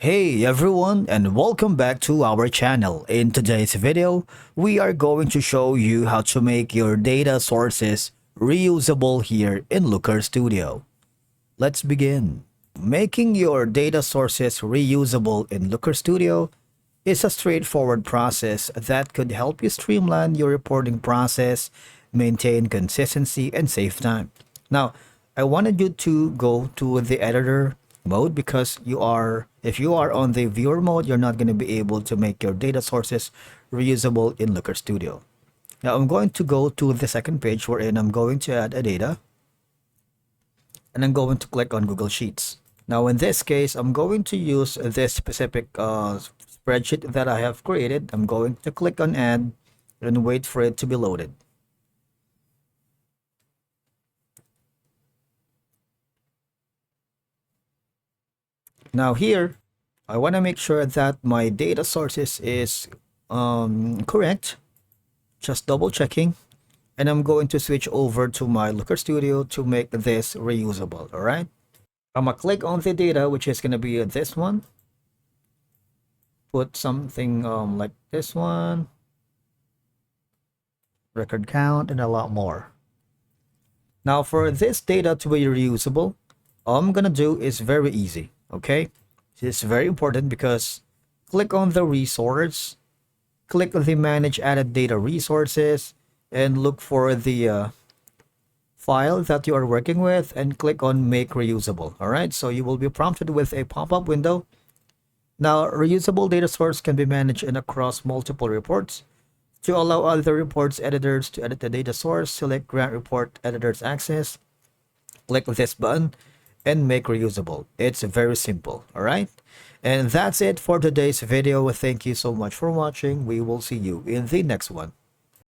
Hey everyone, and welcome back to our channel. In today's video, we are going to show you how to make your data sources reusable here in Looker Studio. Let's begin. Making your data sources reusable in Looker Studio is a straightforward process that could help you streamline your reporting process, maintain consistency, and save time. Now, I wanted you to go to the editor mode because if you are on the viewer mode, you're not going to be able to make your data sources reusable in Looker Studio. Now, I'm going to go to the second page wherein I'm going to add a data, and I'm going to click on Google Sheets. Now, in this case, I'm going to use this specific spreadsheet that I have created. I'm going to click on Add and wait for it to be loaded. Now here, I want to make sure that my data sources is correct. Just double checking. And I'm going to switch over to my Looker Studio to make this reusable, all right? I'm gonna click on the data, which is gonna be this one. Put something like this one. Record count and a lot more. Now for this data to be reusable, all I'm gonna do is very easy, okay? It's very important because click on the resource, click on the manage added data resources, and look for the file that you are working with and click on make reusable. All right, so you will be prompted with a pop-up window. Now, reusable data source can be managed and across multiple reports. To allow other reports editors to edit the data source, select grant report editors access, click this button and make reusable. It's very simple. All right, and that's it for today's video. Thank you so much for watching. We will see you in the next one.